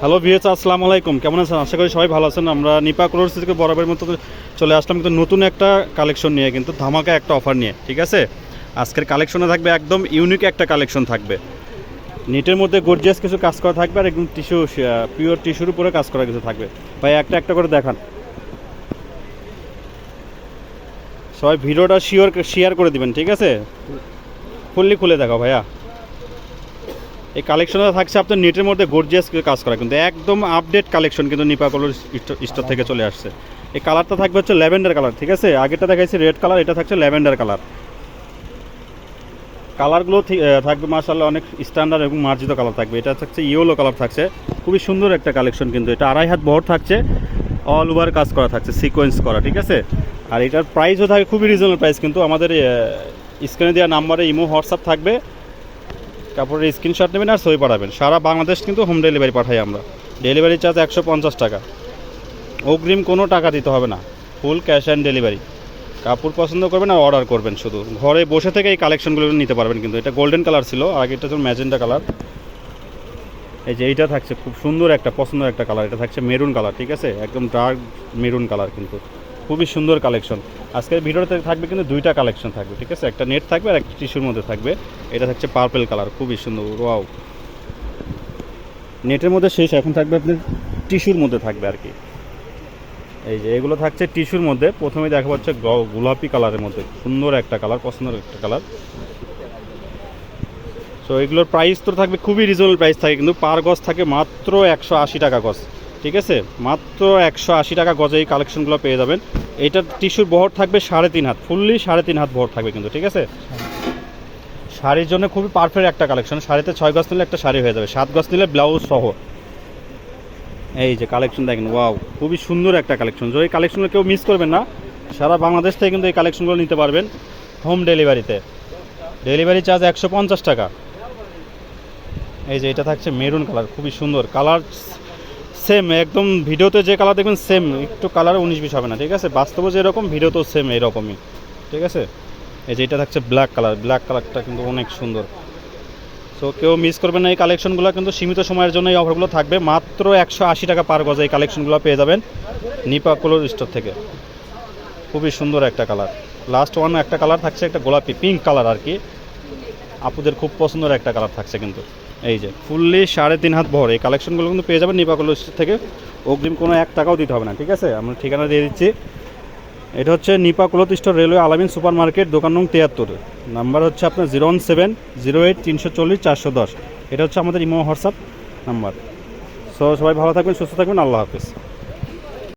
Hello viewers, আসসালামু আলাইকুম। কেমন আছেন? আশা করি সবাই ভালো আছেন। আমরা নিপা ক্লোথস থেকে বরাবরের মতো চলে আসলাম কিন্তু নতুন একটা কালেকশন নিয়ে, কিন্তু ধামাকা একটা অফার নিয়ে। ঠিক আছে, আজকের কালেকশনে থাকবে একদম ইউনিক একটা কালেকশন থাকবে। নেটের মধ্যে গর্জিয়াস কিছু কাজ করা থাকবে, আর একদম টিস্যু, পিওর টিস্যুর উপরে কাজ করা কিছু থাকবে। ভাই একটা একটা করে দেখান, সবাই ভিডিওটা শেয়ার করে দিবেন। ঠিক আছে, ফুললি খুলে দেখাও ভাইয়া। এই কালেকশনটা থাকছে আপনার নেটের মধ্যে গর্জিয়াস কাজ করা, কিন্তু একদম আপডেট কালেকশন, কিন্তু নিপা কলর স্টোর থেকে চলে আসছে। এই কালারটা থাকবে হচ্ছে ল্যাভেন্ডার কালার। ঠিক আছে, আগেরটা দেখাইছি রেড কালার, এটা থাকছে ল্যাভেন্ডার কালার। কালারগুলো থাকবে মাশাআল্লাহ অনেক স্ট্যান্ডার্ড এবং মার্জিত কালার থাকবে। এটা থাকছে ইয়েলো কালার থাকছে, খুবই সুন্দর একটা কালেকশন। কিন্তু এটা 2.5 হাত বহর থাকছে, অল ওভার কাজ করা থাকছে, সিকোয়েন্স করা। ঠিক আছে, আর এটার প্রাইসও থাকে খুবই রিজনেবল প্রাইস। কিন্তু আমাদের স্ক্রিনে দেওয়া নাম্বারে ইমো হোয়াটসঅ্যাপ থাকবে, কাপড়ের স্ক্রিনশট নেবেন আর সই পাঠাবেন। সারা বাংলাদেশ কিন্তু হোম ডেলিভারি পাঠাই আমরা। ডেলিভারি চার্জ 150 টাকা, অগ্রিম কোনো টাকা দিতে হবে না, ফুল ক্যাশ অ্যান্ড ডেলিভারি। কাপড় পছন্দ করবেন আর অর্ডার করবেন, শুধু ঘরে বসে থেকে এই কালেকশনগুলো নিতে পারবেন। কিন্তু এটা গোল্ডেন কালার ছিল, আগে এটা ছিল ম্যাজেন্টা কালার। এই যে এইটা থাকছে খুব সুন্দর একটা পছন্দের একটা কালার, এটা থাকছে মেরুন কালার। ঠিক আছে, একদম ডার্ক মেরুন কালার, কিন্তু খুবই সুন্দর কালেকশন। আজকের ভিডিওতে থাকবে কিন্তু দুইটা কালেকশন থাকবে। ঠিক আছে, একটা নেট থাকবে আর একটা টিস্যুর মধ্যে থাকবে। এটা থাকছে পার্পল কালার, খুবই সুন্দর। ওয়াও, নেটের মধ্যে শেষ, এখন থাকবে আপনার টিস্যুর মধ্যে থাকবে আর কি। এই যে এগুলো থাকছে টিস্যুর মধ্যে। প্রথমে দেখা যাচ্ছে গোলাপি কালারের মধ্যে, সুন্দর একটা কালার, পছন্দের একটা কালার। সো এগুলোর প্রাইস তো থাকবে খুবই রিজনেবল প্রাইস থাকে, কিন্তু পার গজ থাকে মাত্র 180 টাকা গজ। ঠিক আছে, মাত্র 180 টাকা গজে এই কালেকশনগুলো পেয়ে যাবেন। এইটার টিস্যুর বহর থাকবে 3.5 হাত, ফুললি 3.5 হাত বহর থাকবে কিন্তু। ঠিক আছে, শাড়ির জন্য খুবই পারফেক্ট একটা কালেকশন। শাড়িতে 6 গজ নিলে একটা শাড়ি হয়ে যাবে, 7 গজ নিলে ব্লাউজ সহ। এই যে কালেকশন দেখেন, ওয়াও, খুবই সুন্দর একটা কালেকশন। যদি এই কালেকশনগুলো কেউ মিস করবেন না, সারা বাংলাদেশ থেকে কিন্তু এই কালেকশনগুলো নিতে পারবেন হোম ডেলিভারিতে। ডেলিভারি চার্জ 150 টাকা। এই যে এটা থাকছে মেরুন কালার, খুবই সুন্দর কালার, সেম একদম ভিডিওতে যে কালার দেখবেন সেম, একটু কালার 19-20 হবে না। ঠিক আছে, বাস্তবে যেরকম ভিডিওতেও সেম এরকমই। ঠিক আছে, এই যে এটা থাকছে ব্ল্যাক কালার, ব্ল্যাক কালারটা কিন্তু অনেক সুন্দর। সো কেউ মিস করবেন না, এই কালেকশনগুলো কিন্তু সীমিত সময়ের জন্য এই অফারগুলো থাকবে। মাত্র 180 টাকা পার গজে এই কালেকশনগুলো পেয়ে যাবেন নিপা ক্লোথ স্টোর থেকে। খুবই সুন্দর একটা কালার। লাস্ট ওয়ান একটা কালার থাকছে, একটা গোলাপি পিঙ্ক কালার আর কি, আপুদের খুব পছন্দের একটা কালার থাকছে কিন্তু। এই যে ফুললি 3.5 হাত বহর এই কালেকশনগুলো কিন্তু পেয়ে যাবেন নিপা ক্লোথ স্টোর থেকে। অগ্রিম কোনো 1 টাকাও দিতে হবে না। ঠিক আছে, আমরা ঠিকানা দিয়ে দিচ্ছি। এটা হচ্ছে নিপা ক্লোথ স্টোর, রেলওয়ে আলামিন সুপার মার্কেট, দোকান নং 73। নাম্বার হচ্ছে আপনার 01708 340 410। এটা হচ্ছে আমাদের ইমো হোয়াটসঅ্যাপ নাম্বার। সো সবাই ভালো থাকবেন, সুস্থ থাকবেন, আল্লাহ হাফিজ।